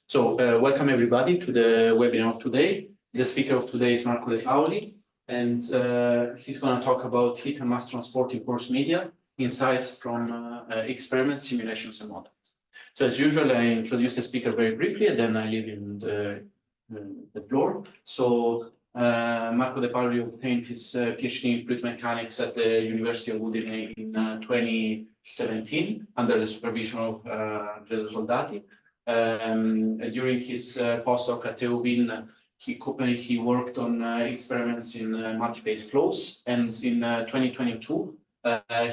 Welcome everybody to the webinar of today. The speaker of today is Paoli, and he's going to talk about heat and mass transport in porous media, insights from experiments, simulations, and models. So as usual, I introduce the speaker very briefly, and then I leave him the floor. So Marco De Paoli obtained his PhD in fluid mechanics at the University of Udine in 2017 under the supervision of Alfredo Soldati. During his postdoc at TU he worked on experiments in multi-phase flows, and in 2022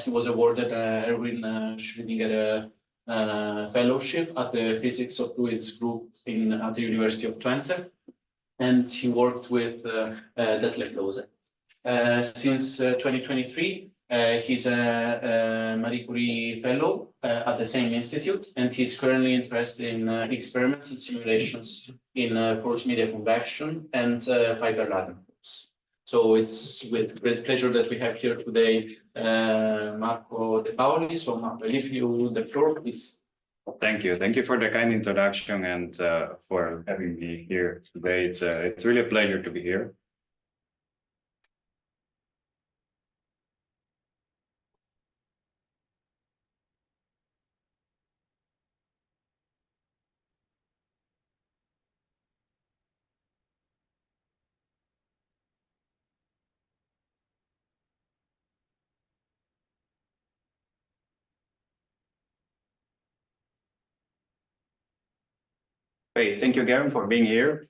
he was awarded Erwin Schrödinger fellowship at the Physics of Fluids group at the University of Twente, and he worked with Detlef Lose. Since 2023, he's a Marie Curie fellow at the same institute, and he's currently interested in experiments and simulations in porous media convection and fiber ladder flows. So it's with great pleasure that we have here today Marco De Paoli. So Marco, I leave you the floor, please. Thank you. Thank you for the kind introduction and for having me here today. It's really a pleasure to be here. Hey, thank you, Garen, for being here.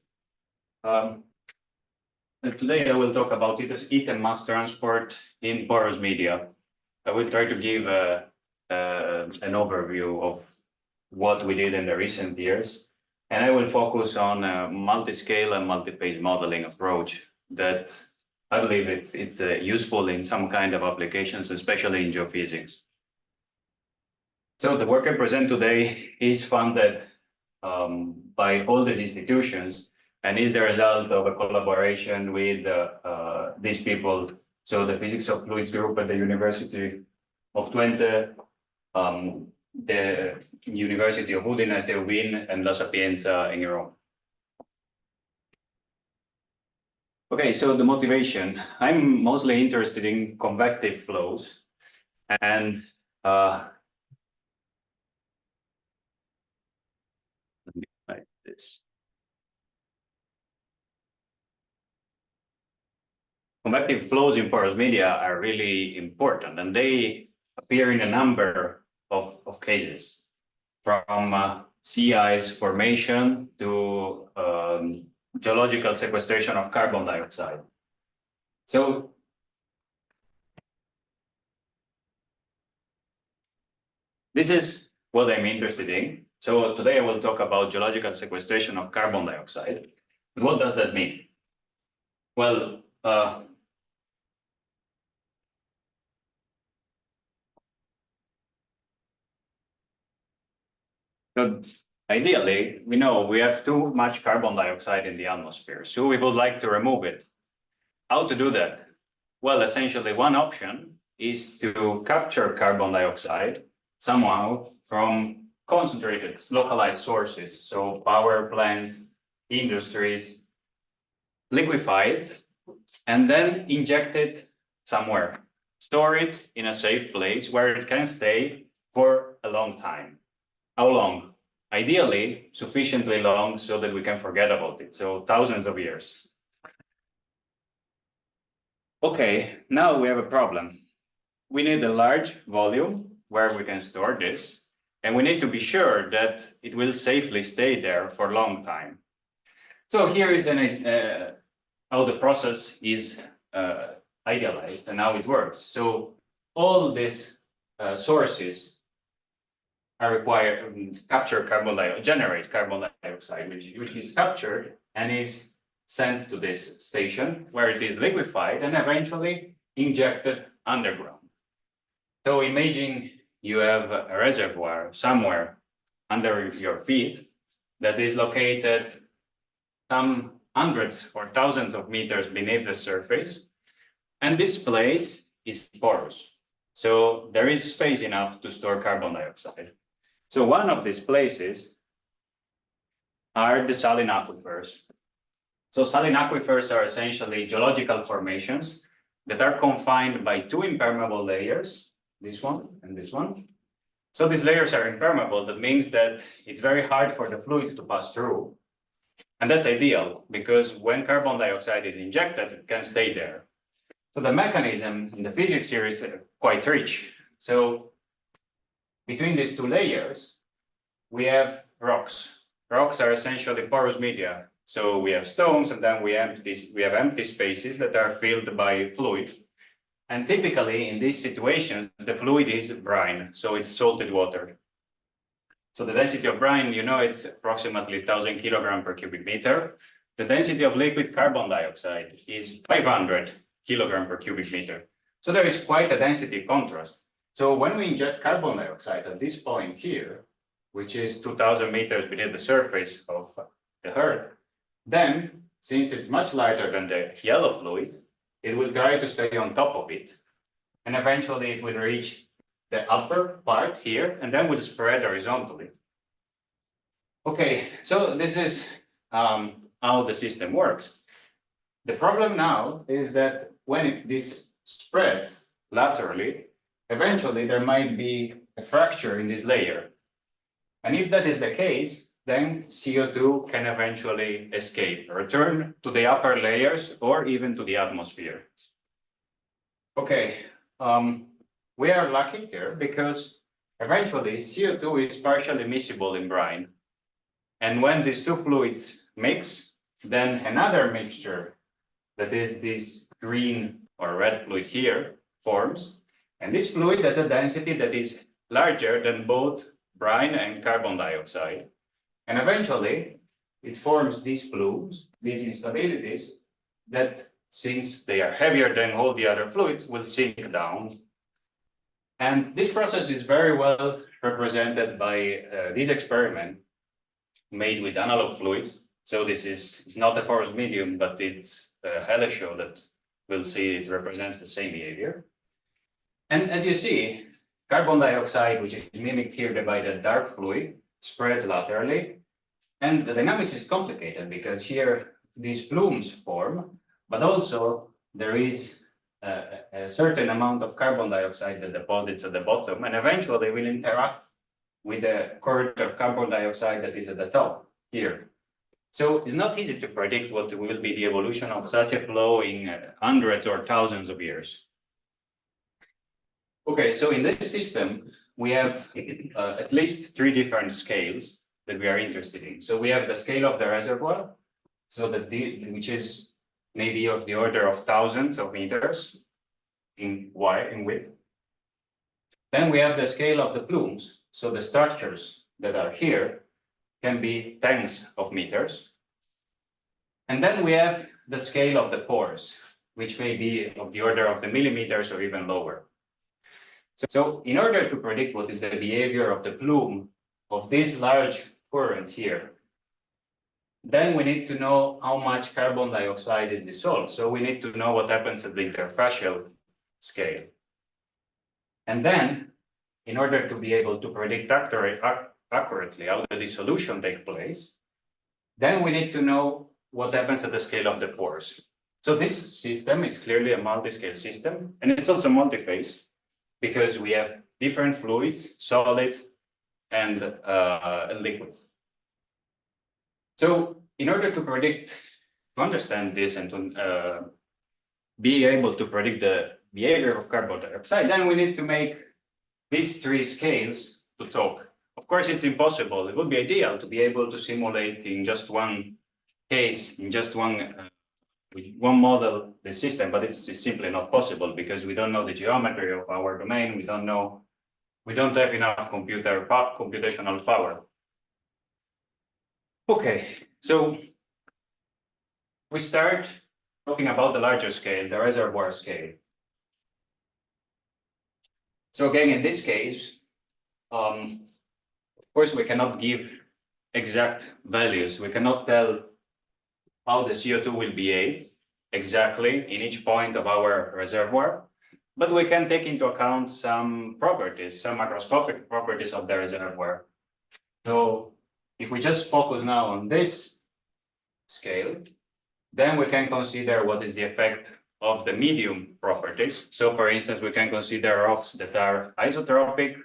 Today I will talk about heat and mass transport in porous media. I will try to give an overview of what we did in the recent years, and I will focus on a multi-scale and multi-phase modeling approach that I believe it's useful in some kind of applications, especially in geophysics. So the work I present today is funded by all these institutions, and is the result of a collaboration with these people. So the Physics of Fluids group at the University of Twente, the University of Udine, TU, and La Sapienza in Rome. Okay, so the motivation. I'm mostly interested in convective flows, and like this. Convective flows in porous media are really important, and they appear in a number of cases, from sea ice formation to geological sequestration of carbon dioxide. So this is what I'm interested in. So today I will talk about geological sequestration of carbon dioxide. But what does that mean? Well, so ideally, we know we have too much carbon dioxide in the atmosphere, so we would like to remove it. How to do that? Well, essentially, one option is to capture carbon dioxide somehow from concentrated, localized sources, so power plants, industries, liquefy it, and then inject it somewhere. Store it in a safe place where it can stay for a long time. How long? Ideally, sufficiently long so that we can forget about it, so thousands of years. Okay, now we have a problem. We need a large volume where we can store this, and we need to be sure that it will safely stay there for a long time. So here is how the process is idealized and how it works. So all these sources are required to capture generate carbon dioxide, which is captured and is sent to this station where it is liquefied and eventually injected underground. So imagine you have a reservoir somewhere under your feet that is located some hundreds or thousands of meters beneath the surface, and this place is porous. So there is space enough to store carbon dioxide. So one of these places are the saline aquifers. So saline aquifers are essentially geological formations that are confined by two impermeable layers, this one and this one. So these layers are impermeable. That means that it's very hard for the fluid to pass through. And that's ideal because when carbon dioxide is injected, it can stay there. So the mechanism in the physics here is quite rich. So between these two layers, we have rocks. Rocks are essentially porous media. So we have stones and then we have empty spaces that are filled by fluid. And typically in these situations, the fluid is brine, so it's salted water. So the density of brine, you know, it's approximately 1,000 kilograms per cubic meter. The density of liquid carbon dioxide is 500 kilograms per cubic meter. So there is quite a density contrast. So when we inject carbon dioxide at this point here, which is 2,000 meters beneath the surface of the Earth, then since it's much lighter than the yellow fluid, it will try to stay on top of it. And eventually it will reach the upper part here and then will spread horizontally. Okay, so this is how the system works. The problem now is that when this spreads laterally, eventually there might be a fracture in this layer. And if that is the case, then CO2 can eventually escape, return to the upper layers or even to the atmosphere. Okay, we are lucky here because eventually CO2 is partially miscible in brine. And when these two fluids mix, then another mixture, that is this green or red fluid here, forms. And this fluid has a density that is larger than both brine and carbon dioxide. And eventually, it forms these plumes, these instabilities, that since they are heavier than all the other fluids, will sink down. And this process is very well represented by this experiment made with analog fluids. So this is not a porous medium, but it's a Hele-Shaw that we'll see it represents the same behavior. And as you see, carbon dioxide, which is mimicked here by the dark fluid, spreads laterally. And the dynamics is complicated because here these plumes form, but also there is a certain amount of carbon dioxide that deposits at the bottom and eventually will interact with the current of carbon dioxide that is at the top here. So it's not easy to predict what will be the evolution of such a flow in hundreds or thousands of years. Okay, so in this system, we have at least three different scales that we are interested in. So we have the scale of the reservoir, so which is maybe of the order of thousands of meters in width. Then we have the scale of the plumes, so the structures that are here can be tens of meters. And then we have the scale of the pores, which may be of the order of the millimeters or even lower. So in order to predict what is the behavior of the plume of this large current here, then we need to know how much carbon dioxide is dissolved. So we need to know what happens at the interfacial scale. And then, in order to be able to predict accurately how the dissolution takes place, then we need to know what happens at the scale of the pores. So this system is clearly a multiscale system, and it's also multi-phase because we have different fluids, solids, and liquids. So in order to understand this and to be able to predict the behavior of carbon dioxide, then we need to make these three scales to talk. Of course, it's impossible. It would be ideal to be able to simulate in just one case, in just one model, the system, but it's simply not possible because we don't know the geometry of our domain. We don't have enough computational power. Okay, so we start talking about the larger scale, the reservoir scale. So again, in this case, of course, we cannot give exact values. We cannot tell how the CO2 will behave exactly in each point of our reservoir, but we can take into account some properties, some macroscopic properties of the reservoir. So if we just focus now on this scale, then we can consider what is the effect of the medium properties. So for instance, we can consider rocks that are isotropic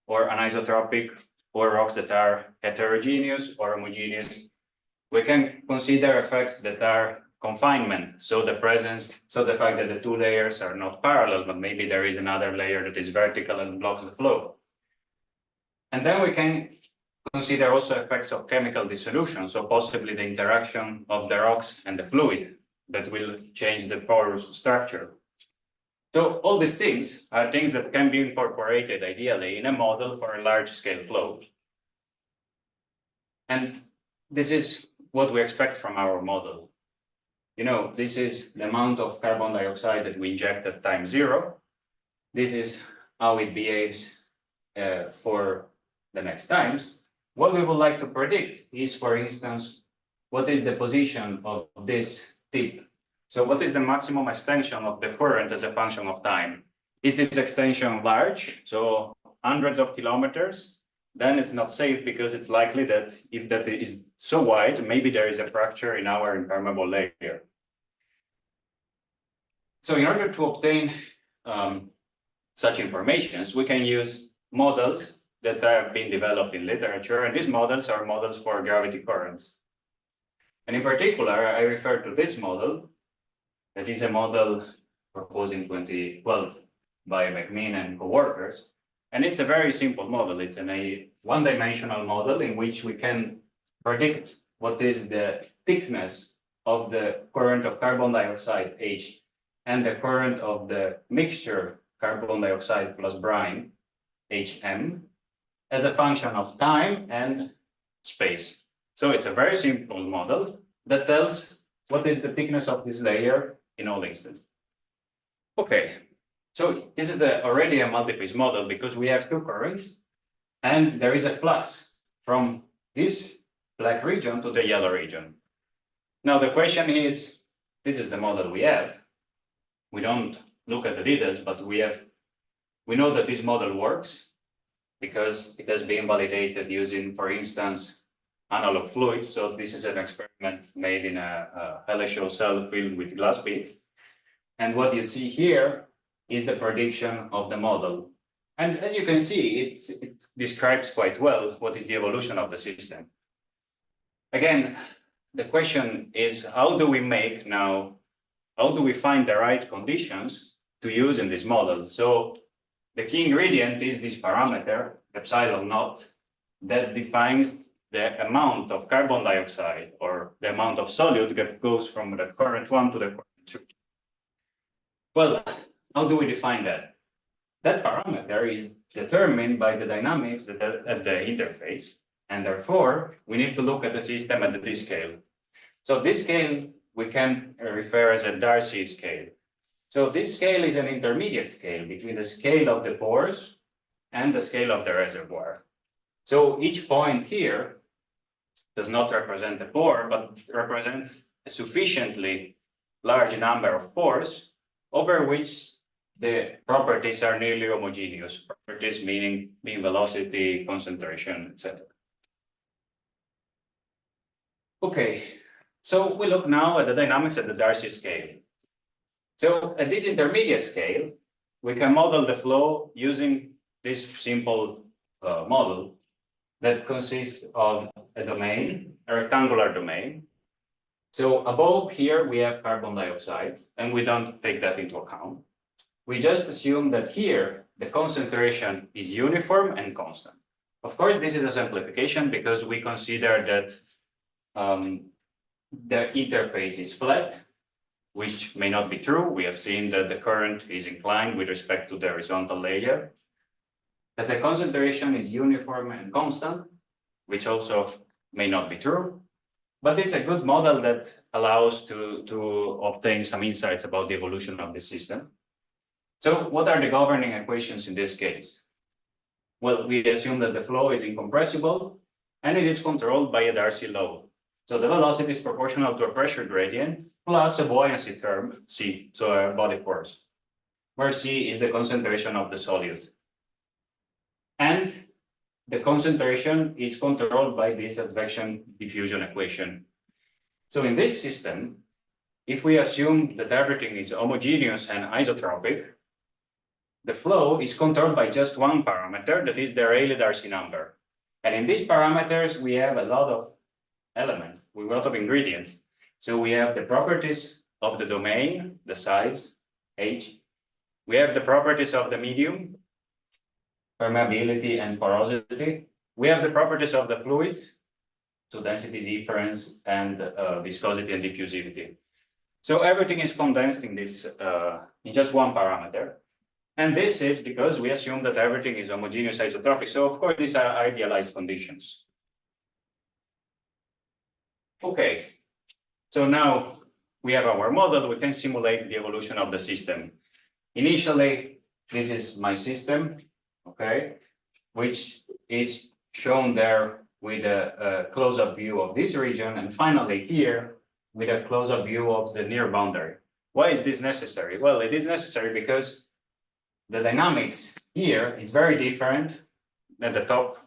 or anisotropic, or rocks that are heterogeneous or homogeneous. We can consider effects that are confinement, so the fact that the two layers are not parallel, but maybe there is another layer that is vertical and blocks the flow. And then we can consider also effects of chemical dissolution, so possibly the interaction of the rocks and the fluid that will change the porous structure. So all these things are things that can be incorporated ideally in a model for a large scale flow. And this is what we expect from our model. You know, this is the amount of carbon dioxide that we inject at time zero. This is how it behaves for the next times. What we would like to predict is, for instance, what is the position of this tip? So what is the maximum extension of the current as a function of time? Is this extension large, so hundreds of kilometers? Then it's not safe, because it's likely that if that is so wide, maybe there is a fracture in our impermeable layer. So in order to obtain such informations, we can use models that have been developed in literature, and these models are models for gravity currents. And in particular, I refer to this model. That is a model proposed in 2012 by McMinn and co-workers. And it's a very simple model. It's a one-dimensional model in which we can predict what is the thickness of the current of carbon dioxide, H, and the current of the mixture carbon dioxide plus brine, HM, as a function of time and space. So it's a very simple model that tells what is the thickness of this layer in all instances. Okay, so this is already a multi-phase model, because we have two currents and there is a flux from this black region to the yellow region. Now the question is, this is the model we have. We don't look at the details, but we know that this model works because it has been validated using, for instance, analog fluids. So this is an experiment made in a Hele-Shaw cell filled with glass beads. And what you see here is the prediction of the model. And as you can see, it describes quite well what is the evolution of the system. Again, the question is, how do we find the right conditions to use in this model? So the key ingredient is this parameter, epsilon naught, that defines the amount of carbon dioxide or the amount of solute that goes from the current 1 to the current 2. Well, how do we define that? That parameter is determined by the dynamics at the interface, and therefore we need to look at the system at the D-scale. So this scale we can refer as a Darcy-scale. So this scale is an intermediate scale between the scale of the pores and the scale of the reservoir. So each point here does not represent a pore, but represents a sufficiently large number of pores over which the properties are nearly homogeneous. Properties meaning beam velocity, concentration, etc. Okay, so we look now at the dynamics at the Darcy scale. So at this intermediate scale, we can model the flow using this simple model that consists of a domain, a rectangular domain. So above here, we have carbon dioxide, and we don't take that into account. We just assume that here, the concentration is uniform and constant. Of course, this is a simplification because we consider that the interface is flat, which may not be true. We have seen that the current is inclined with respect to the horizontal layer, that the concentration is uniform and constant, which also may not be true. But it's a good model that allows to obtain some insights about the evolution of the system. So what are the governing equations in this case? Well, we assume that the flow is incompressible and it is controlled by a Darcy law. So the velocity is proportional to a pressure gradient plus a buoyancy term, C, so a body force, where C is the concentration of the solute. And the concentration is controlled by this advection diffusion equation. So in this system, if we assume that everything is homogeneous and isotropic, the flow is controlled by just one parameter, that is the Rayleigh-Darcy number. And in these parameters, we have a lot of elements, with a lot of ingredients. So we have the properties of the domain, the size, H. We have the properties of the medium, permeability and porosity. We have the properties of the fluids, so density difference and viscosity and diffusivity. So everything is condensed in this in just one parameter. And this is because we assume that everything is homogeneous isotropic. So of course, these are idealized conditions. Okay, so now we have our model, we can simulate the evolution of the system. Initially, this is my system, okay, which is shown there with a close-up view of this region, and finally here with a close-up view of the near boundary. Why is this necessary? Well, it is necessary because the dynamics here is very different than the top.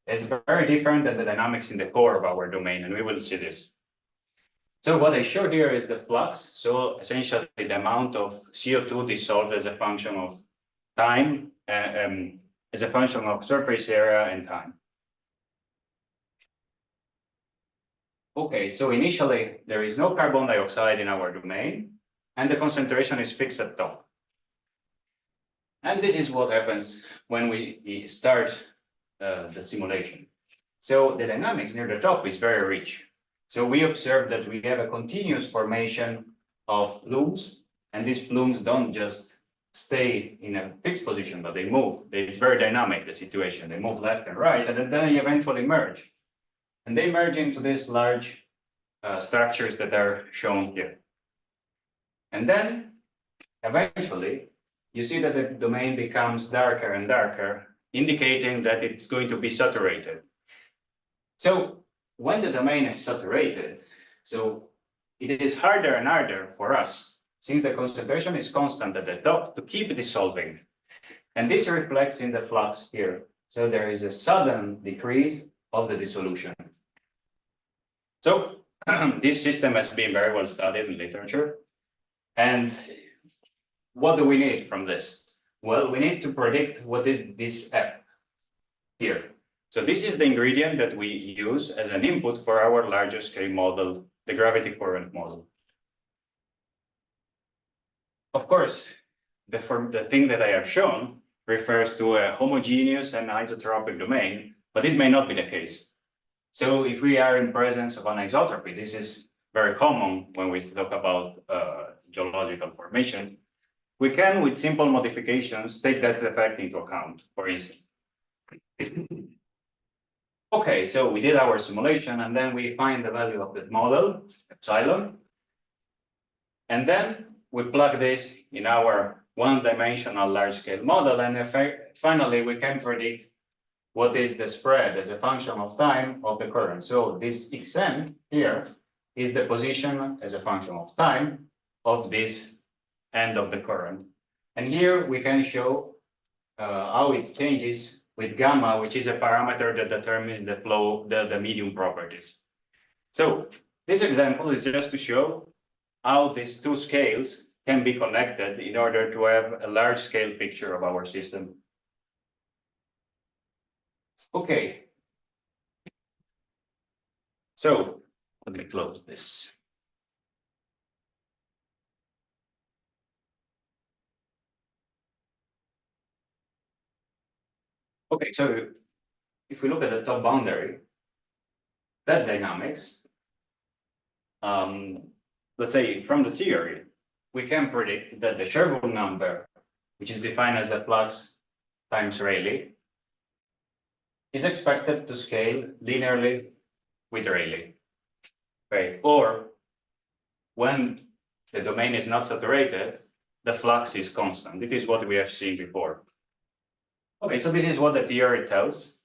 It's very different than the dynamics in the core of our domain, and we will see this. So what I show here is the flux. So essentially the amount of CO2 dissolved as a function of time, as a function of surface area and time. Okay, so initially there is no carbon dioxide in our domain, and the concentration is fixed at top. And this is what happens when we start the simulation. So the dynamics near the top is very rich. So we observe that we have a continuous formation of plumes, and these plumes don't just stay in a fixed position, but they move. It's very dynamic, the situation. They move left and right, and then they eventually merge. And they merge into these large structures that are shown here. And then eventually, you see that the domain becomes darker and darker, indicating that it's going to be saturated. So when the domain is saturated, so it is harder and harder for us, since the concentration is constant at the top, to keep dissolving. And this reflects in the flux here. So there is a sudden decrease of the dissolution. So this system has been very well studied in literature. And what do we need from this? Well, we need to predict what is this F here. So this is the ingredient that we use as an input for our larger scale model, the gravity current model. Of course, the thing that I have shown refers to a homogeneous and isotropic domain, but this may not be the case. So if we are in presence of anisotropy, this is very common when we talk about geological formation, we can, with simple modifications, take that effect into account, for instance. Okay, so we did our simulation, and then we find the value of the model, epsilon. And then we plug this in our one-dimensional large-scale model, and finally we can predict what is the spread as a function of time of the current. So this xn here is the position as a function of time of this end of the current. And here we can show how it changes with gamma, which is a parameter that determines the flow, the medium properties. So this example is just to show how these two scales can be connected in order to have a large scale picture of our system. Okay. So let me close this. Okay, so if we look at the top boundary, that dynamics, let's say from the theory, we can predict that the Sherwood number, which is defined as a flux times Rayleigh, is expected to scale linearly with Rayleigh. Okay, or when the domain is not saturated, the flux is constant. It is what we have seen before. Okay, so this is what the theory tells.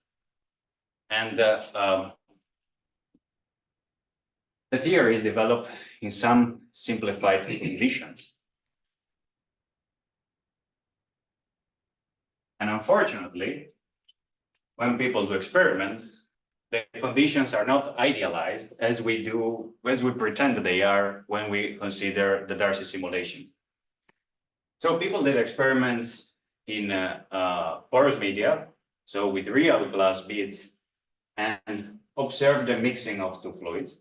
And the theory is developed in some simplified conditions. And unfortunately, when people do experiments, the conditions are not idealized as we pretend they are when we consider the Darcy simulation. So people did experiments in porous media, so with real glass beads, and observed the mixing of two fluids.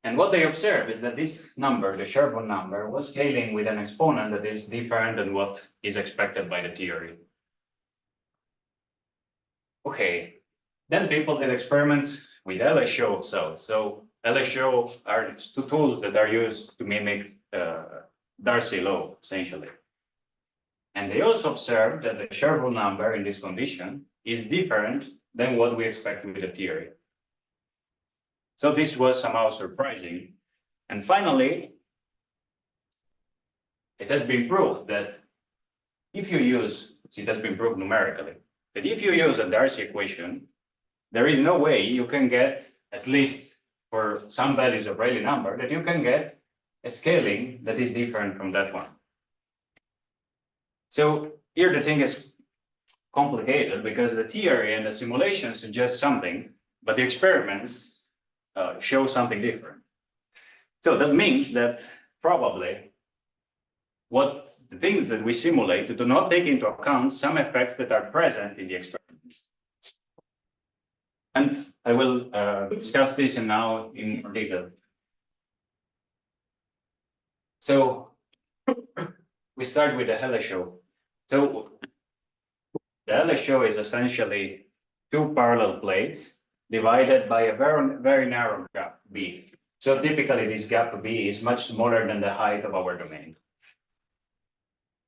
And what they observed is that this number, the Sherborne number, was scaling with an exponent that is different than what is expected by the theory. Okay, then people did experiments with Hele-Shaw cells. So Hele-Shaw are two tools that are used to mimic Darcy law, essentially. And they also observed that the Sherborne number in this condition is different than what we expect with the theory. So this was somehow surprising. And finally, it has been proved that if you use, it has been proved numerically, that if you use a Darcy equation, there is no way you can get, at least for some values of Rayleigh number, that you can get a scaling that is different from that one. So here the thing is complicated because the theory and the simulation suggest something, but the experiments show something different. So that means that probably the things that we simulate do not take into account some effects that are present in the experiments. And I will discuss this now in more detail. So we start with the Hele-Shaw. So the Hele-Shaw is essentially two parallel plates divided by a very narrow gap B. So typically this gap B is much smaller than the height of our domain.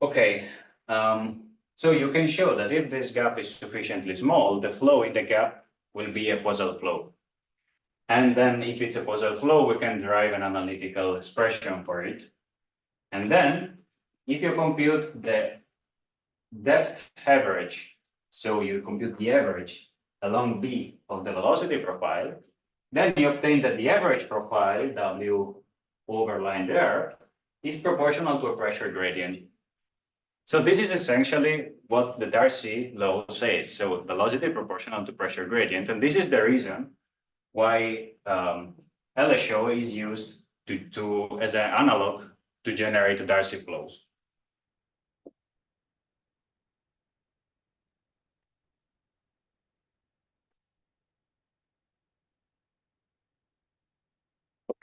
Okay, so you can show that if this gap is sufficiently small, the flow in the gap will be a Poisson flow. And then if it's a Poisson flow, we can derive an analytical expression for it. And then if you compute the depth average, so you compute the average along B of the velocity profile, then you obtain that the average profile, W overline there, is proportional to a pressure gradient. So this is essentially what the Darcy law says. So velocity proportional to pressure gradient. And this is the reason why Hele-Shaw is used as an analog to generate Darcy flows.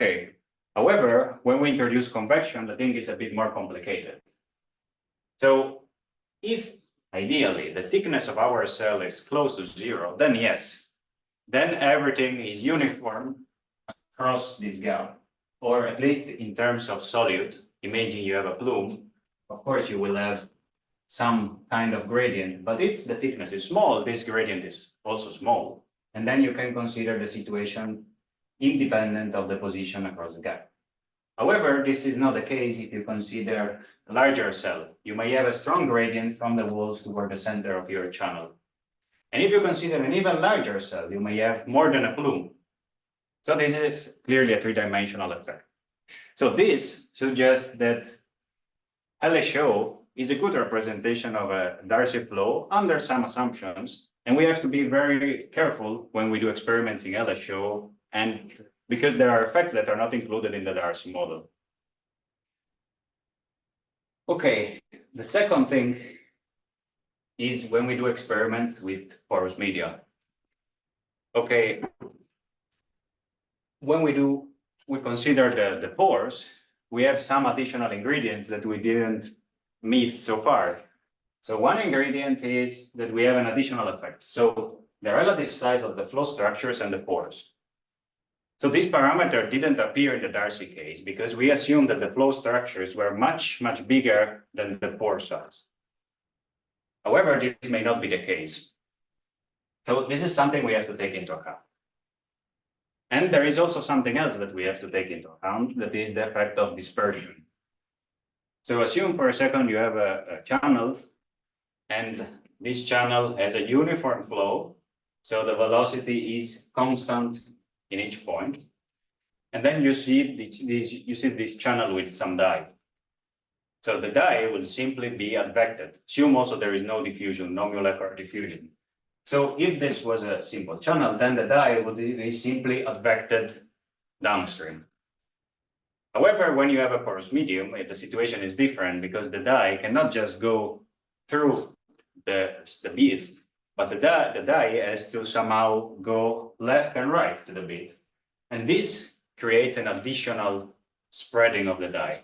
Okay. However, when we introduce convection, the thing is a bit more complicated. So if ideally the thickness of our cell is close to zero, then yes, then everything is uniform across this gap, or at least in terms of solute. Imagine you have a plume, of course you will have some kind of gradient, but if the thickness is small, this gradient is also small, and then you can consider the situation independent of the position across the gap. However, this is not the case if you consider a larger cell. You may have a strong gradient from the walls toward the center of your channel. And if you consider an even larger cell, you may have more than a plume. So this is clearly a three-dimensional effect. So this suggests that Hele-Shaw is a good representation of a Darcy flow under some assumptions. And we have to be very careful when we do experiments in Hele-Shaw, and because there are effects that are not included in the Darcy model. Okay, the second thing is when we do experiments with porous media. Okay, when we consider the pores, we have some additional ingredients that we didn't meet so far. So one ingredient is that we have an additional effect. So the relative size of the flow structures and the pores. So this parameter didn't appear in the Darcy case because we assumed that the flow structures were much bigger than the pore size. However, this may not be the case. So this is something we have to take into account. And there is also something else that we have to take into account, that is the effect of dispersion. So assume for a second you have a channel, and this channel has a uniform flow, so the velocity is constant in each point. And then you see this channel with some dye. So the dye will simply be advected. Assume also there is no diffusion, no molecular diffusion. So if this was a simple channel, then the dye would be simply advected downstream. However, when you have a porous medium, the situation is different because the dye cannot just go through the beads, but the dye has to somehow go left and right to the bead. And this creates an additional spreading of the dye.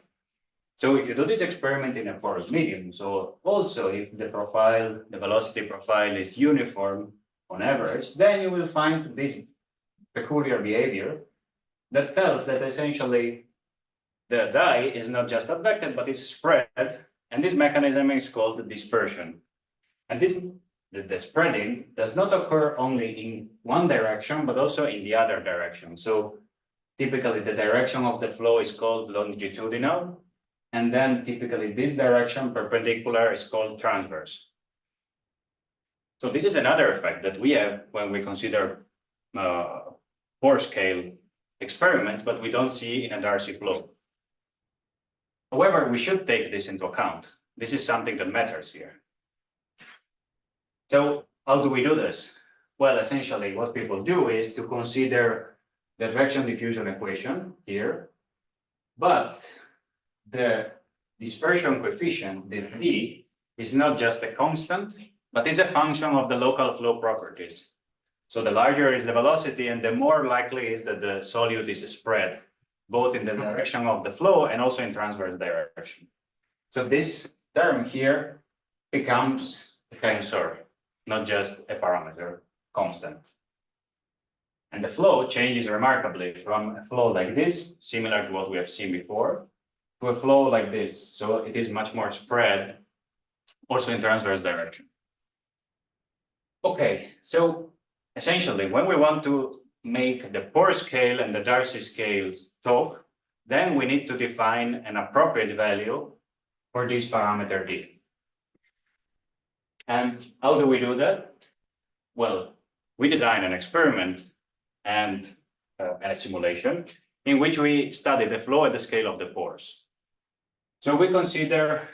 So if you do this experiment in a porous medium, so also if the profile, the velocity profile is uniform on average, then you will find this peculiar behavior that tells that essentially the dye is not just advected, but is spread, and this mechanism is called dispersion. And the spreading does not occur only in one direction, but also in the other direction. So typically the direction of the flow is called longitudinal, and then typically this direction perpendicular is called transverse. So this is another effect that we have when we consider pore-scale experiments, but we don't see in a Darcy flow. However, we should take this into account. This is something that matters here. So how do we do this? Well, essentially what people do is to consider the direction diffusion equation here, but the dispersion coefficient, the d, is not just a constant, but is a function of the local flow properties. So the larger is the velocity, and the more likely is that the solute is spread, both in the direction of the flow and also in transverse direction. So this term here becomes a tensor, not just a parameter, constant. And the flow changes remarkably from a flow like this, similar to what we have seen before, to a flow like this. So it is much more spread, also in transverse direction. Okay, so essentially, when we want to make the pore-scale and the Darcy-scales talk, then we need to define an appropriate value for this parameter d. And how do we do that? Well, we design an experiment and a simulation in which we study the flow at the scale of the pores. So we consider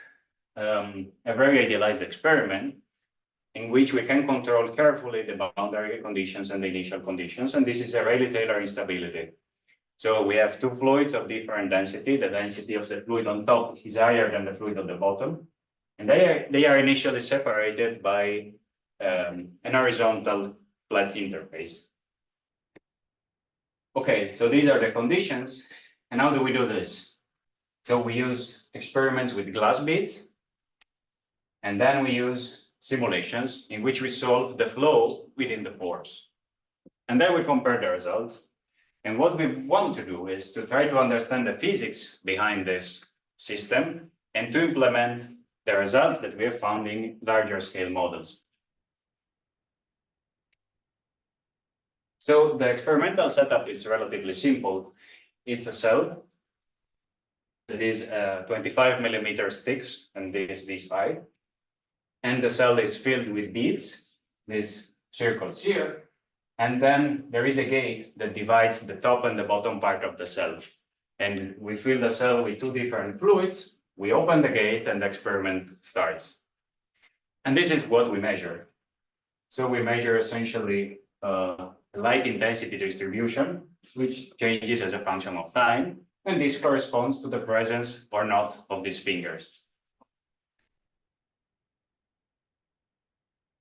a very idealized experiment in which we can control carefully the boundary conditions and the initial conditions, and this is a Rayleigh-Taylor instability. So we have two fluids of different density. The density of the fluid on top is higher than the fluid on the bottom, and they are initially separated by an horizontal flat interface. Okay, so these are the conditions, and how do we do this? So we use experiments with glass beads, and then we use simulations in which we solve the flow within the pores. And then we compare the results. And what we want to do is to try to understand the physics behind this system and to implement the results that we have found in larger scale models. So the experimental setup is relatively simple. It's a cell that is 25 millimeters thick and this high. And the cell is filled with beads, these circles here. And then there is a gate that divides the top and the bottom part of the cell. And we fill the cell with two different fluids. We open the gate and the experiment starts. And this is what we measure. So we measure essentially light intensity distribution, which changes as a function of time. And this corresponds to the presence or not of these fingers.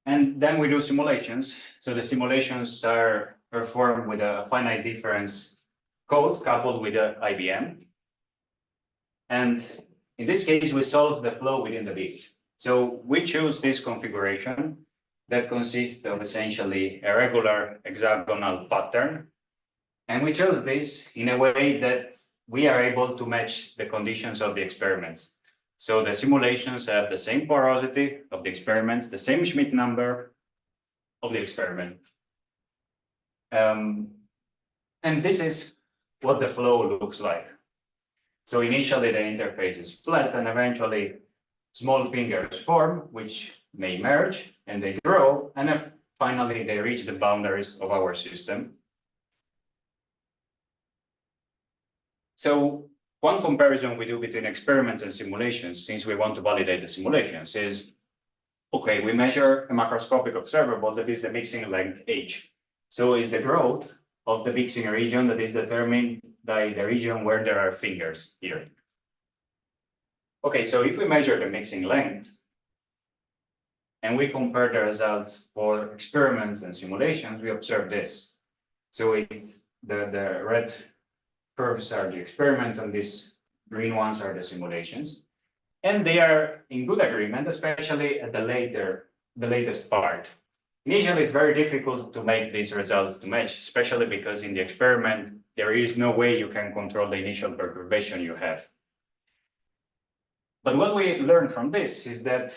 And then we do simulations. So the simulations are performed with a finite difference code coupled with an IBM. And in this case, we solve the flow within the bead. So we choose this configuration that consists of essentially a regular hexagonal pattern. And we chose this in a way that we are able to match the conditions of the experiments. So the simulations have the same porosity of the experiments, the same Schmidt number of the experiment. And this is what the flow looks like. So initially the interface is flat and eventually small fingers form, which may merge and they grow, and if finally they reach the boundaries of our system. So one comparison we do between experiments and simulations, since we want to validate the simulations, is Okay, we measure a macroscopic observable that is the mixing length H. So is the growth of the mixing region that is determined by the region where there are fingers here. Okay, so if we measure the mixing length and we compare the results for experiments and simulations, we observe this. So it's the red curves are the experiments and these green ones are the simulations. And they are in good agreement, especially at the latest part. Initially, it's very difficult to make these results to match, especially because in the experiment, there is no way you can control the initial perturbation you have. But what we learned from this is that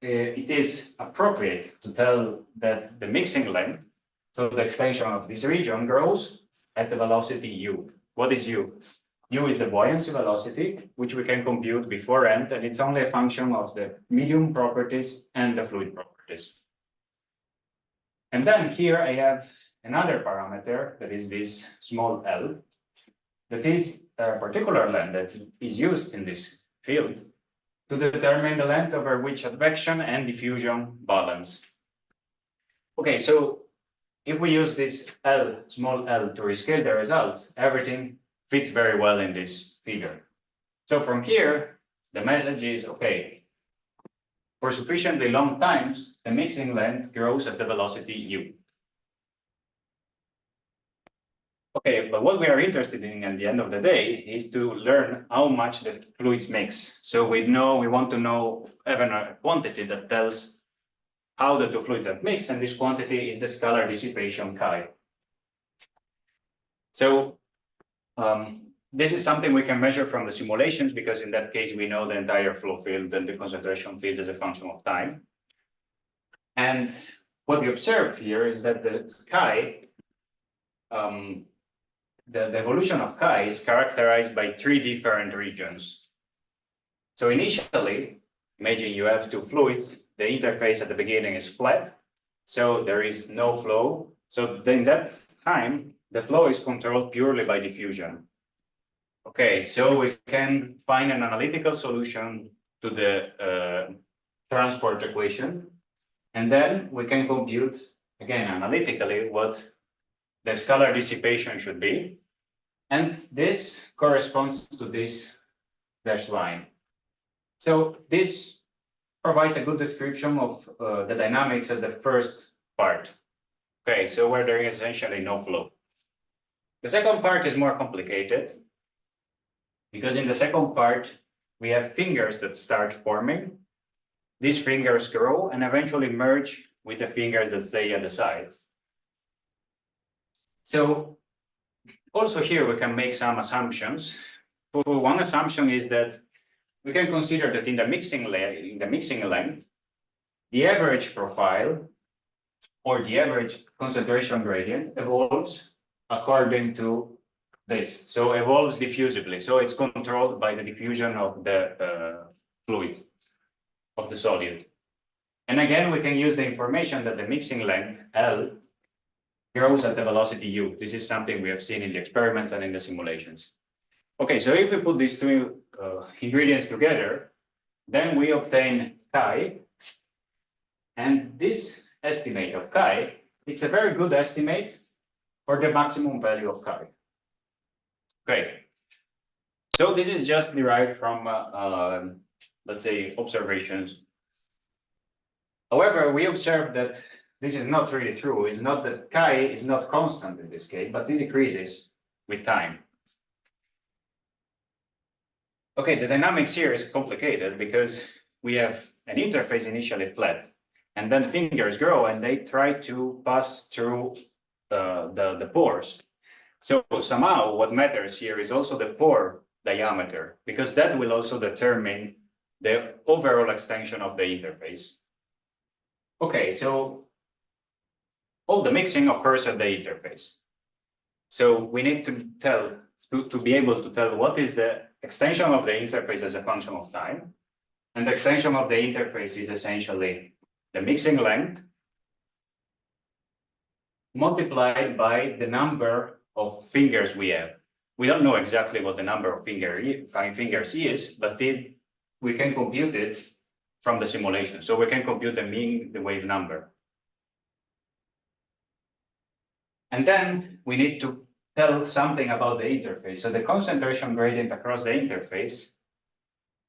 it is appropriate to tell that the mixing length, so the extension of this region, grows at the velocity u. What is u? U is the buoyancy velocity, which we can compute beforehand, and it's only a function of the medium properties and the fluid properties. And then here I have another parameter that is this small l, that is a particular length that is used in this field to determine the length over which advection and diffusion balance. Okay, so if we use this L, small l, to rescale the results, everything fits very well in this figure. So from here, the message is, okay, for sufficiently long times, the mixing length grows at the velocity u. Okay, but what we are interested in at the end of the day is to learn how much the fluids mix. So we want to know even a quantity that tells how the two fluids have mixed, and this quantity is the scalar dissipation chi. So this is something we can measure from the simulations, because in that case, we know the entire flow field and the concentration field as a function of time. And what we observe here is that the chi, the evolution of chi is characterized by three different regions. So initially, imagine you have two fluids, the interface at the beginning is flat, so there is no flow. So in that time, the flow is controlled purely by diffusion. Okay, so we can find an analytical solution to the transport equation, and then we can compute, again, analytically, what the scalar dissipation should be. And this corresponds to this dashed line. So this provides a good description of the dynamics of the first part. Okay, so where there is essentially no flow. The second part is more complicated, because in the second part, we have fingers that start forming. These fingers grow and eventually merge with the fingers that stay at the sides. So also here we can make some assumptions. One assumption is that we can consider that in the mixing length, the average profile or the average concentration gradient evolves according to this. So evolves diffusively. So it's controlled by the diffusion of the fluid, of the solute. And again, we can use the information that the mixing length, L, grows at the velocity u. This is something we have seen in the experiments and in the simulations. Okay, so if we put these two ingredients together, then we obtain chi. And this estimate of chi, it's a very good estimate for the maximum value of chi. Okay, so this is just derived from, let's say, observations. However, we observe that this is not really true. It's not that chi is not constant in this case, but it decreases with time. Okay, the dynamics here is complicated because we have an interface initially flat, and then fingers grow and they try to pass through the pores. So somehow what matters here is also the pore diameter, because that will also determine the overall extension of the interface. Okay, so all the mixing occurs at the interface. So we need to tell, to be able to tell what is the extension of the interface as a function of time. And the extension of the interface is essentially the mixing length multiplied by the number of fingers we have. We don't know exactly what the number of fingers is, but we can compute it from the simulation. So we can compute the mean, the wave number. And then we need to tell something about the interface. So the concentration gradient across the interface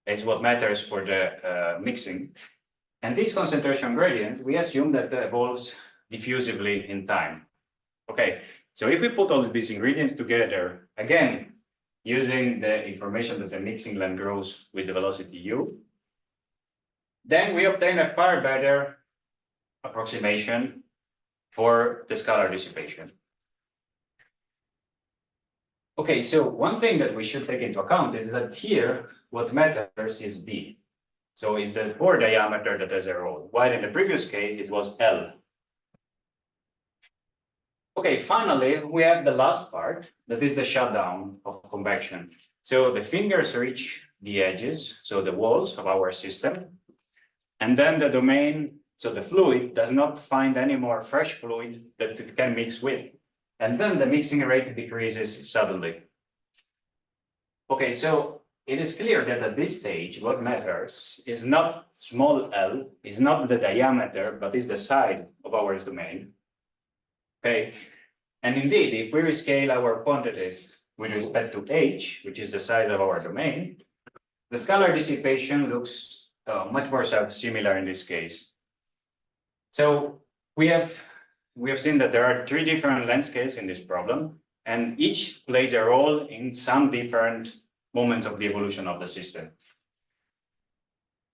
is what matters for the mixing. And this concentration gradient, we assume that evolves diffusively in time. Okay, so if we put all these ingredients together, again, using the information that the mixing length grows with the velocity u, then we obtain a far better approximation for the scalar dissipation. Okay, so one thing that we should take into account is that here, what matters is d. So it's the pore diameter that has a role, while in the previous case, it was L. Okay, finally, we have the last part, that is the shutdown of convection. So the fingers reach the edges, so the walls of our system, and then the domain, so the fluid does not find any more fresh fluid that it can mix with. And then the mixing rate decreases suddenly. Okay, so it is clear that at this stage, what matters is not small l, is not the diameter, but is the size of our domain. Okay, and indeed, if we rescale our quantities with respect to h, which is the size of our domain, the scalar dissipation looks much more similar in this case. So we have seen that there are 3 different length scales in this problem, and each plays a role in some different moments of the evolution of the system.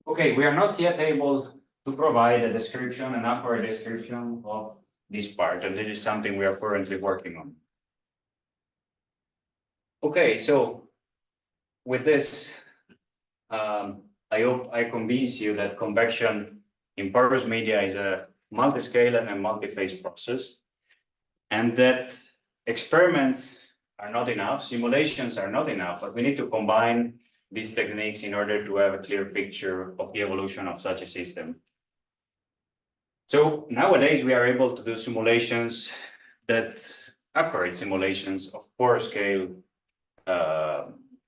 Okay, we are not yet able to provide a description, an accurate description of this part, and this is something we are currently working on. Okay, so with this, I hope I convince you that convection in porous media is a multiscale and a multi-phase process, and that experiments are not enough, simulations are not enough, but we need to combine these techniques in order to have a clear picture of the evolution of such a system. So nowadays we are able to do simulations accurate simulations of pore-scale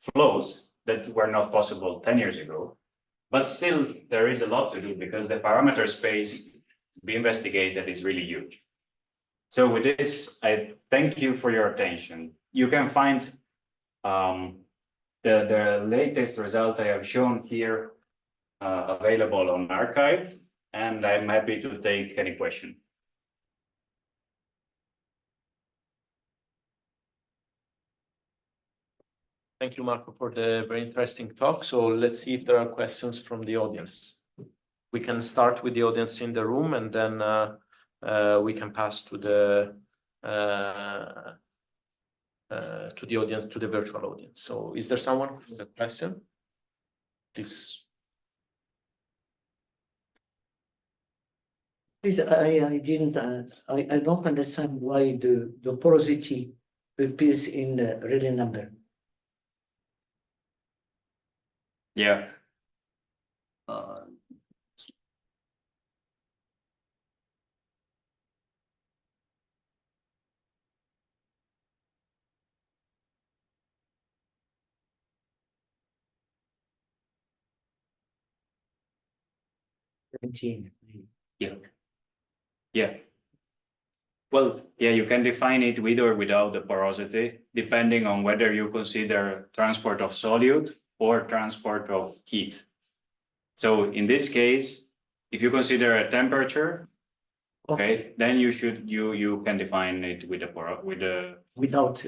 flows that were not possible 10 years ago. But still, there is a lot to do because the parameter space to be investigated is really huge. So with this, I thank you for your attention. You can find the latest results I have shown here available on archive, and I'm happy to take any question. Thank you, Marco, for the very interesting talk. So let's see if there are questions from the audience. We can start with the audience in the room, and then we can pass to the audience, to the virtual audience. So is there someone with a question? Please. Please, I don't understand why the porosity appears in the Rayleigh number. Yeah. Yeah. Yeah. Well, yeah, you can define it with or without the porosity, depending on whether you consider transport of solute or transport of heat. So in this case, if you consider a temperature, okay, then you can define it with the Without.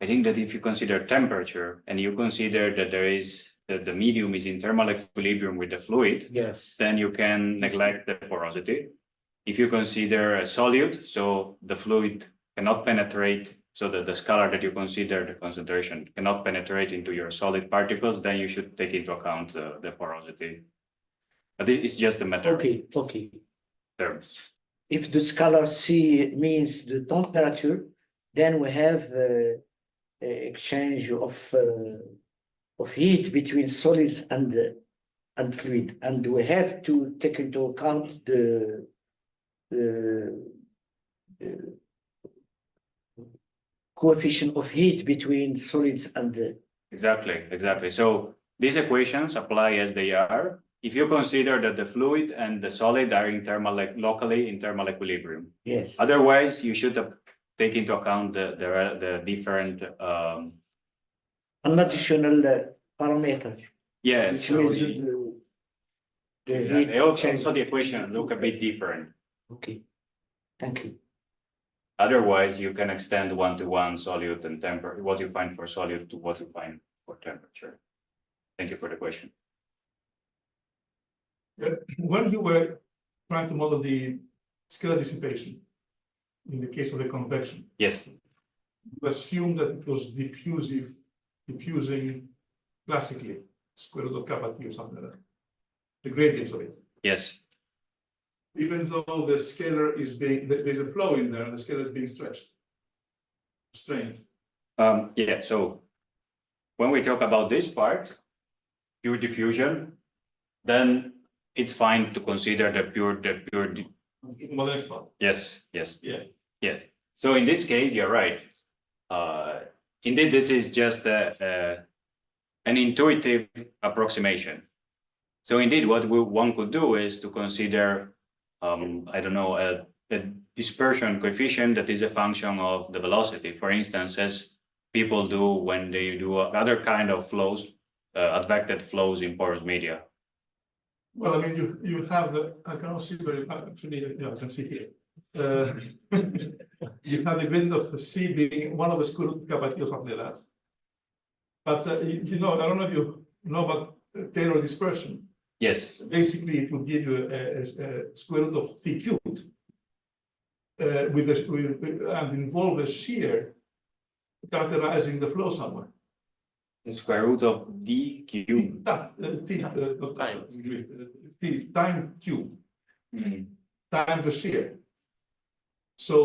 I think that if you consider temperature and you consider that the medium is in thermal equilibrium with the fluid, Yes. then you can neglect the porosity. If you consider a solute, so the fluid cannot penetrate, so that the scalar that you consider, the concentration, cannot penetrate into your solid particles, then you should take into account the porosity. But it's just a matter of terms. If the scalar C means the temperature, then we have exchange of heat between solids and fluid, and we have to take into account the coefficient of heat between solids and the. Exactly. So these equations apply as they are, if you consider that the fluid and the solid are in thermal, locally in thermal equilibrium. Yes. Otherwise, you should take into account the different, An additional parameter. yes. Which So will the- do the exactly. heat Also, change. the equation look a bit different. Okay, thank you. Otherwise, you can extend one-to-one solute and temper, what you find for solute to what you find for temperature. Thank you for the question. When you were trying to model the scalar dissipation, in the case of the convection, Yes, you assume that it was diffusing classically, square root of kappa T or something like that. The gradients of it. yes, Even though the scalar is being, there's a flow in there, and the scalar is being stretched, strained. yeah, so when we talk about this part, pure diffusion, then it's fine to consider the pure, Well, next one. yes, yes, Yeah. yes. So in this case, you're right. Indeed, this is just an intuitive approximation. So indeed, what one could do is to consider, I don't know, a dispersion coefficient that is a function of the velocity, for instance, as people do when they do other kind of flows, advected flows in porous media. Well, I mean, you have, I cannot see very, actually, yeah, I can see here. You have the gradient of C being one of the square root of kappa T or something like that. But you know, I don't know if you know about Taylor dispersion. Yes, Basically, it will give you a square root of T cubed and involve a shear characterizing the flow somewhere. the square root of d cubed. Time cube Mhm. times the shear. So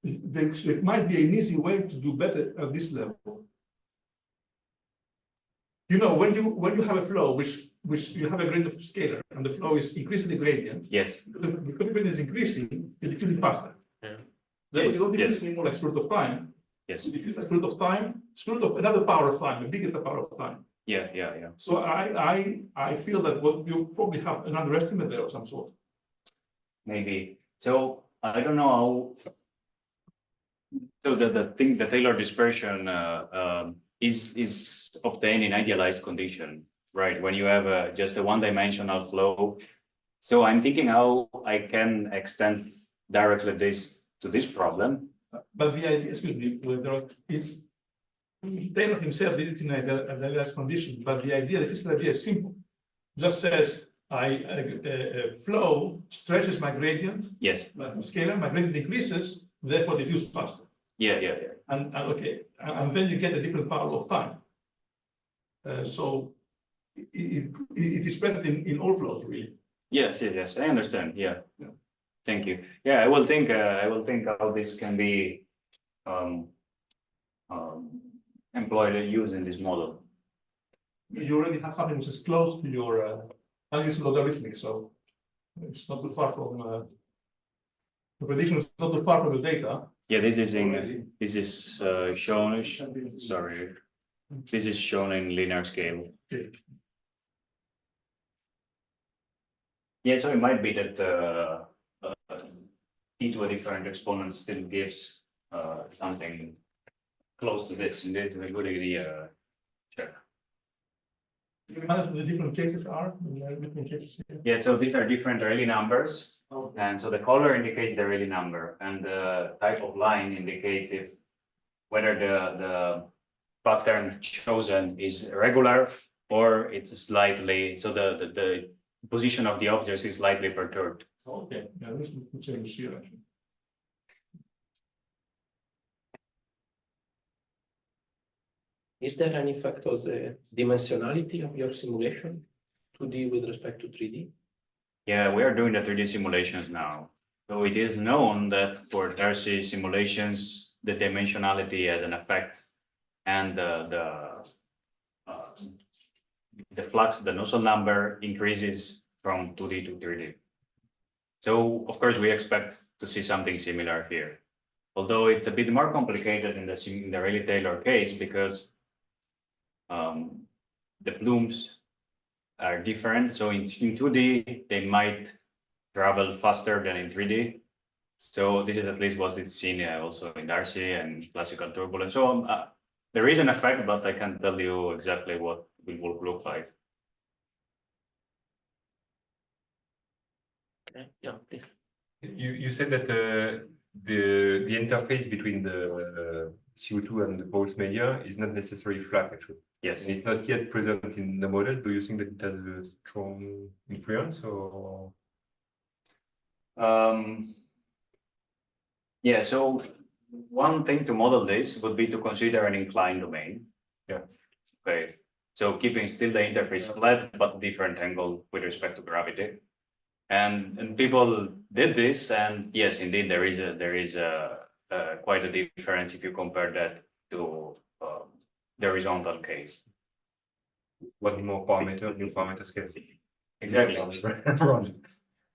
it might be an easy way to do better at this level. You know, when you have a flow which you have a gradient of scalar and the flow is increasing the gradient, Yes, the gradient is increasing, you diffuse it faster. Yeah. Therefore, Yes, you don't diffuse yes. it anymore like square root of time. yes, You diffuse the square root of time, square root of another power of time, a bigger power of time. yeah, yeah, yeah. So I feel that what you probably have an underestimate there of some sort. Maybe. So I don't know how. So the Taylor dispersion is obtained in idealized condition, right? When you have just a one-dimensional flow. So I'm thinking how I can extend directly this to this problem. But the idea, excuse me, it's Taylor himself did it in a idealized condition, but the idea, the physical idea is simple. Just says a flow stretches my gradient, Yes, but scalar, my gradient decreases, therefore diffuse faster. yeah, yeah, yeah. And okay, and then you get a different power of time. So it is present in all flows, really. Yes, yes, yes, I understand, yeah. Yeah. Thank you. Yeah, I will think how this can be employed and used in this model. You already have something which is close to your and it's logarithmic, so it's not too far from the prediction is not too far from the data. Yeah, this is shown, sorry, this is shown in linear scale. Okay. Yeah, so it might be that t to a different exponent still gives something close to this, and it's a good idea. Sure. You manage what the different cases are, different cases here. Yeah, so these are different Rayleigh numbers, and so the color indicates the Rayleigh number, and the type of line indicates if whether the pattern chosen is regular or it's slightly, so the position of the objects is slightly perturbed. Okay, yeah, this will change here actually. Is there any effect of the dimensionality of your simulation, 2D with respect to 3D? Yeah, we are doing the 3D simulations now. So it is known that for Darcy simulations, the dimensionality has an effect, and the flux, the Nusselt number increases from 2D to 3D. So of course we expect to see something similar here, although it's a bit more complicated in the Rayleigh-Taylor case because the plumes are different. So in 2D, they might travel faster than in 3D. So this is at least what it's seen also in Darcy and classical turbulence. So there is an effect, but I can't tell you exactly what it will look like. Okay, yeah, please. You said that the interface between the CO2 and the porous media is not necessarily flat, actually. Yes. And it's not yet present in the model. Do you think that it has a strong influence, or? Yeah, so one thing to model this would be to consider an inclined domain. Yeah. Okay, so keeping still the interface flat, but different angle with respect to gravity. And people did this, and yes, indeed, there is a quite a difference if you compare that to the horizontal case. One more parameter, new parameter scale. Exactly.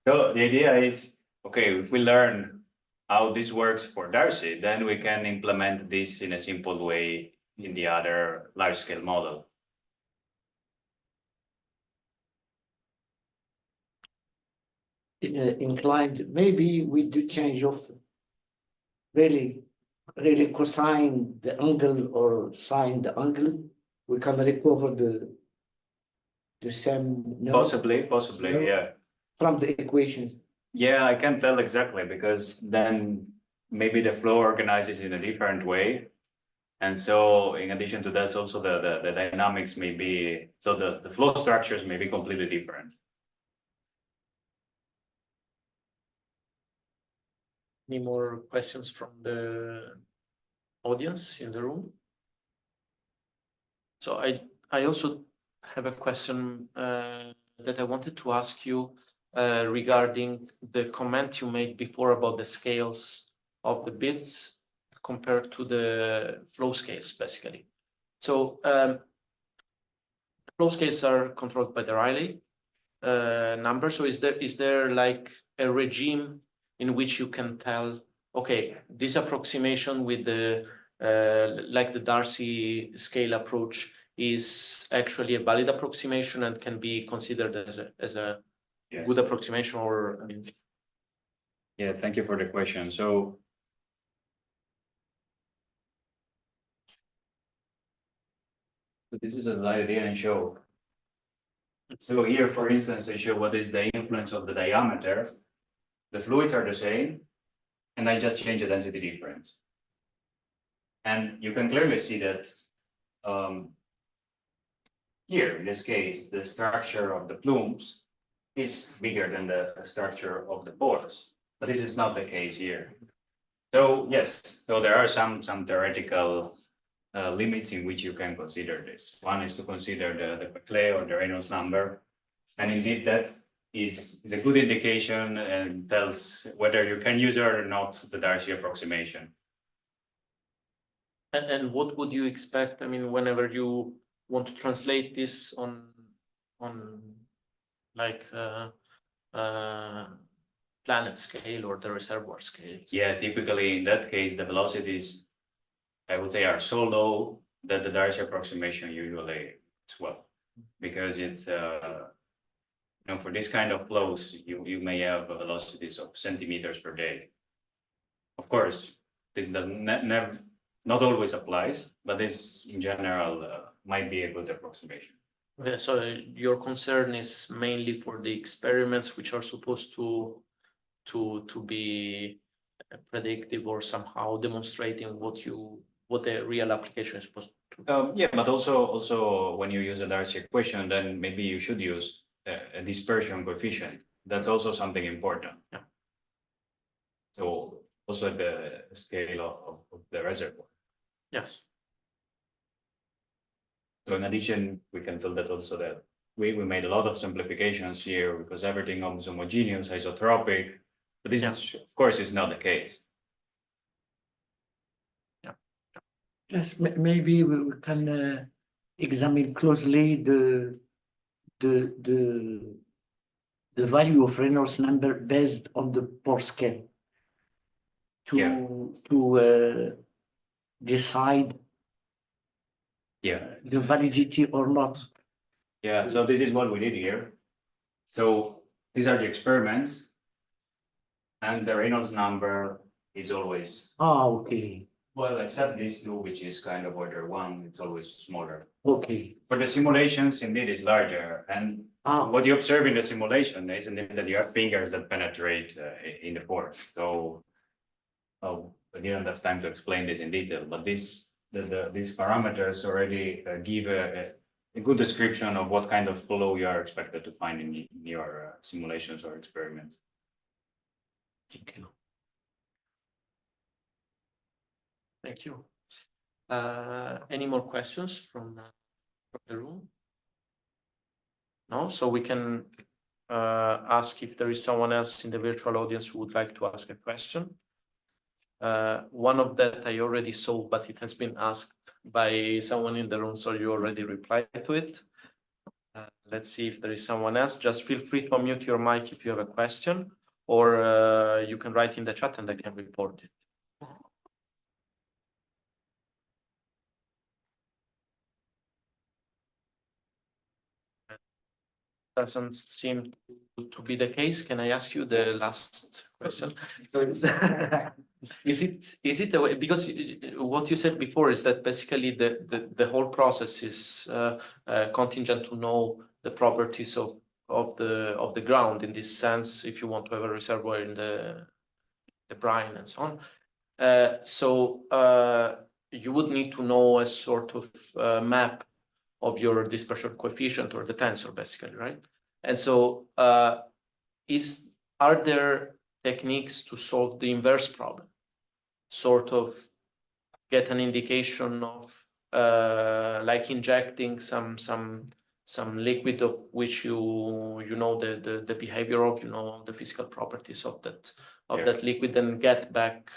So the idea is, okay, if we learn how this works for Darcy, then we can implement this in a simple way in the other large scale model. Inclined, maybe we do change of really cosine the angle or sine the angle, we can recover the same no, Possibly, No. yeah. from the equations. Yeah, I can't tell exactly because then maybe the flow organizes in a different way. And so in addition to that, also the dynamics may be, so the flow structures may be completely different. Any more questions from the audience in the room? So I also have a question that I wanted to ask you regarding the comment you made before about the scales of the beads compared to the flow scales, basically. So the flow scales are controlled by the Rayleigh number. So is there like a regime in which you can tell, okay, this approximation with the like the Darcy-scale approach is actually a valid approximation and can be considered as a Yes. good approximation, or I mean, Yeah, thank you for the question. So this is a slide I didn't show. So here, for instance, I show what is the influence of the diameter. The fluids are the same, and I just change the density difference. And you can clearly see that here, in this case, the structure of the plumes is bigger than the structure of the pores, but this is not the case here. So yes, so there are some theoretical limits in which you can consider this. One is to consider the Peclet or the Reynolds number, and indeed that is a good indication and tells whether you can use or not the Darcy approximation. and what would you expect? I mean, whenever you want to translate this on like planet scale or the reservoir scale. Yeah, typically in that case, the velocities, I would say, are so low that the Darcy approximation usually as well, because it's you know, for this kind of flows, you may have velocities of centimeters per day. Of course, this doesn't not always applies, but this in general might be a good approximation. Okay, so your concern is mainly for the experiments which are supposed to be predictive or somehow demonstrating what the real application is supposed to. Yeah, but also when you use a Darcy equation, then maybe you should use a dispersion coefficient. That's also something important. Yeah. So also the scale of the reservoir. Yes. So in addition, we can tell that also that we made a lot of simplifications here because everything is homogeneous, isotropic, but this is, of course, is not the case. Yes, maybe we can examine closely the value of Reynolds number based on the pore-scale to decide Yeah. the validity or not. Yeah, so this is what we did here. So these are the experiments. And the Reynolds number is always, Okay, well, except these two, which is kind of order one, it's always smaller. okay. For the simulations, indeed, is larger. And what you observe in the simulation is indeed that you have fingers that penetrate in the pore. So, I didn't have time to explain this in detail, but these parameters already give a good description of what kind of flow you are expected to find in your simulations or experiments. Thank you. Thank you. Any more questions from the room? No, so we can ask if there is someone else in the virtual audience who would like to ask a question. One of that I already saw, but it has been asked by someone in the room, so you already replied to it. Let's see if there is someone else. Just feel free to unmute your mic if you have a question, or you can write in the chat and I can report it. Doesn't seem to be the case. Can I ask you the last question? Is it a way, because what you said before is that basically the whole process is contingent to know the properties of the ground, in this sense, if you want to have a reservoir in the brine and so on. So you would need to know a sort of map of your dispersion coefficient, or the tensor, basically, right? And so are there techniques to solve the inverse problem? Sort of get an indication of like injecting some liquid of which you know the behavior of, you know, the physical properties of that that liquid, and get back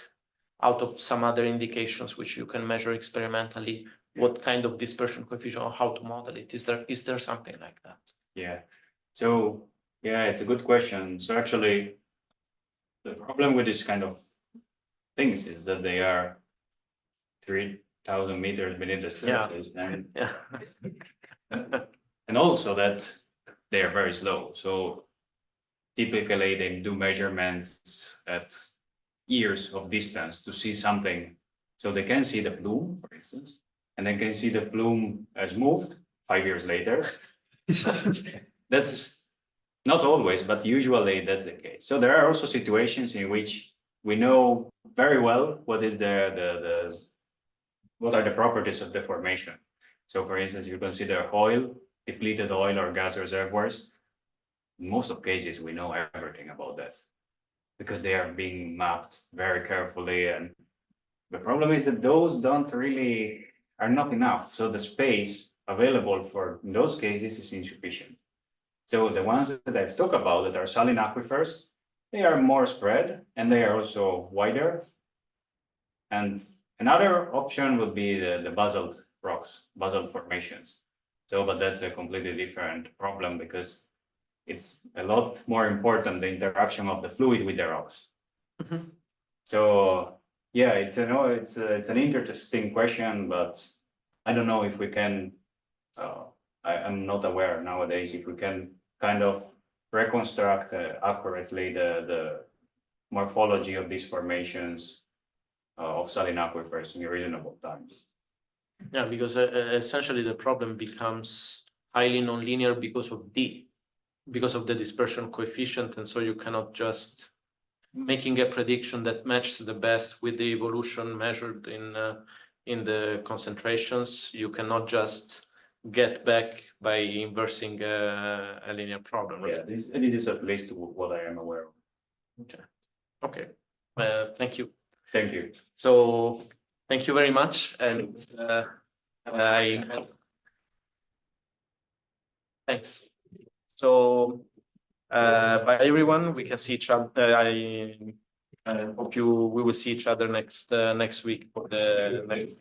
out of some other indications which you can measure experimentally what kind of dispersion coefficient or how to model it. Is there something like that? Yeah. So yeah, it's a good question. So actually, the problem with this kind of things is that they are 3,000 meters beneath the surface, and and also that they are very slow. So typically, they do measurements at years of distance to see something. So they can see the plume, for instance, and they can see the plume has moved 5 years later. That's not always, but usually that's the case. So there are also situations in which we know very well what is what are the properties of the formation. So for instance, you consider oil, depleted oil or gas reservoirs. In most of cases, we know everything about that because they are being mapped very carefully. And the problem is that those are not enough. So the space available for those cases is insufficient. So the ones that I've talked about that are saline aquifers, they are more spread and they are also wider. And another option would be the basalt rocks, basalt formations. So, but that's a completely different problem because it's a lot more important, the interaction of the fluid with the rocks. Mm-hmm. So yeah, it's an interesting question, but I don't know if we can. I'm not aware nowadays if we can kind of reconstruct accurately the morphology of these formations of saline aquifers in a reasonable time. Yeah, because essentially the problem becomes highly nonlinear because of the dispersion coefficient, and so you cannot just making a prediction that matches the best with the evolution measured in the concentrations. You cannot just get back by inversing a linear problem, right? Yeah, this is at least what I am aware of. Okay. Thank you. Thank you. So thank you very much, and thanks. So bye everyone. We can see each other. I hope we will see each other next week for the next.